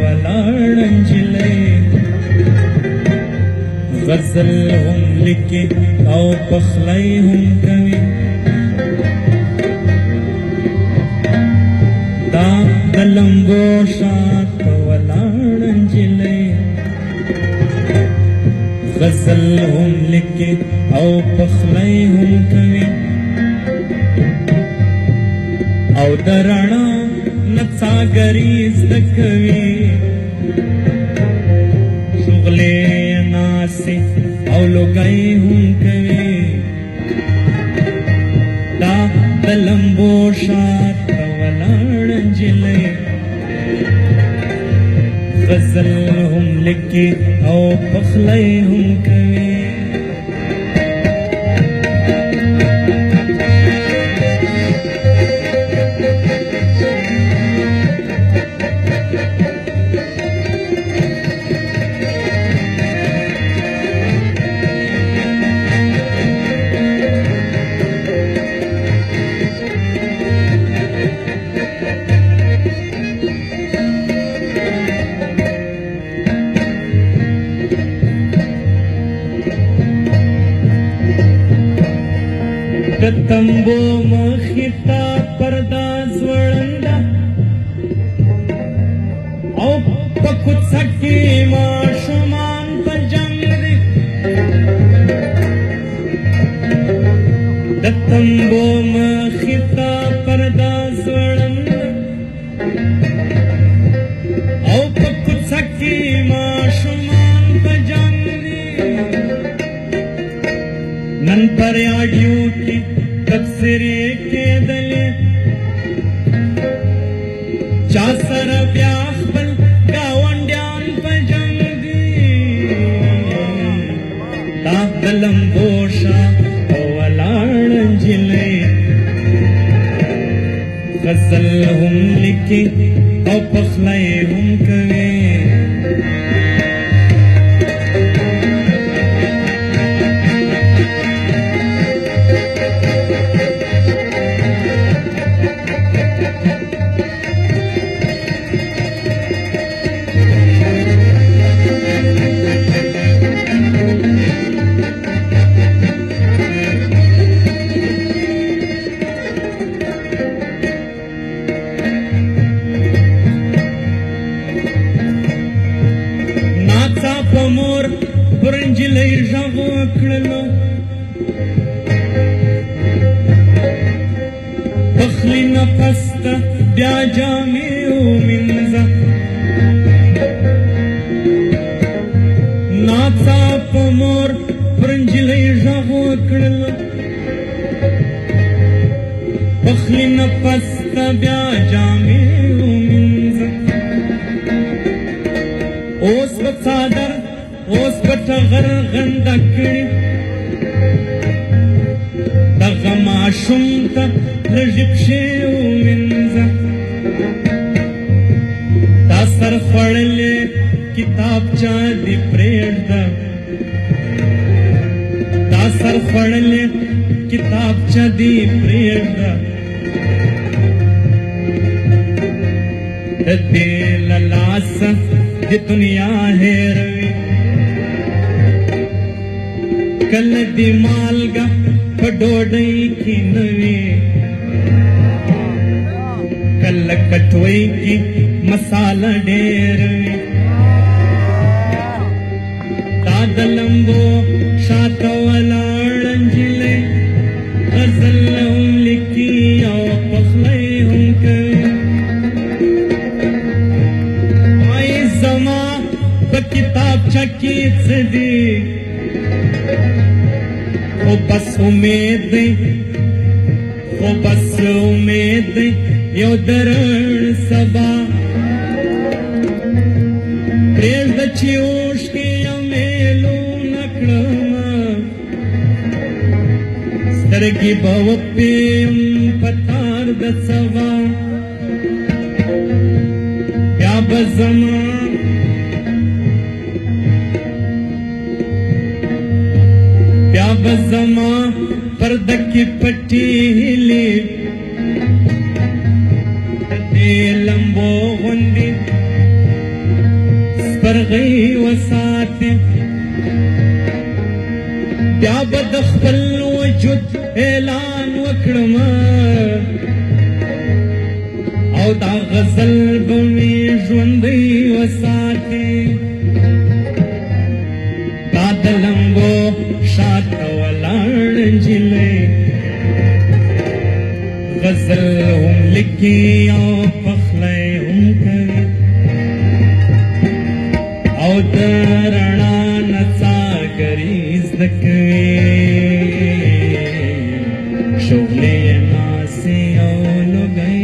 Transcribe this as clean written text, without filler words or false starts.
वलाड़ंजिले गजल हम लिखे औ पखलाई हम कवि दा दलंगो शात वलाड़ंजिले गजल हम लिखे औ पखलाई हम कवि औ दरणा नचागरीज दकवी शुगले नासे औ लोगाई हम कवे दा दलंबो शात वलाड़ंजिले गजल हम लिखे औ पखलाई हम कवे तंबो मखिता पर्दा ज्वळंदा औ पकुचकी माशुमान पजंगरी तंबो मखिता पर्दा ज्वळंदा औ पकुचकी माशुमान पजंगरी नन पर आड्यूटी तक्सरे के दले चासर व्याखबल गावंड्यान पजंगी तादलम गोशा वलाड़ंजिले गजल हम लिखे औ पखलाई हम कवे मोर पुरंजिले जागो अकड़लो पखली नफस्ता ब्याजा में मिंजा नाचा मोर पुरंजिले जागो अकड़लो पखली नफस्ता ब्याजा में मिंजा ओस बसादर ओस बटगर गंदकड़ी दगमाशुम ता लजिबशे मिंजा तासर फड़ले किताब चा दी प्रेड़ तासर फड़ले किताब चा दी प्रेड़ दे ललास ये दुनिया है रवि कल दी मालगा पडोडई की नवी कल कटोई की मसाला डेरवी तादलंबो शात वलाड़ंजिले गजल हम लिखी औ पखलाई हम कवे किताब चकी दी वो बस उम्मीद यो दरण सबा प्रेम दचियोश के अमेलू नकड़मा सरगी भवप्पेम पतार दसवा या बजमा बज़मा पर्द की पट्टी लंबो गुंदी مرغۍ وساتې بیا به د خپل وجود اعلان وکړم او دا غزل به مې ژوندی وساتې دا د لمبو شاته ولاړ نجلۍ غزل هم لیکي او پخلی هم کوي او د رڼا نڅاګري زده کوي شغلې یې ناسې او لوګۍ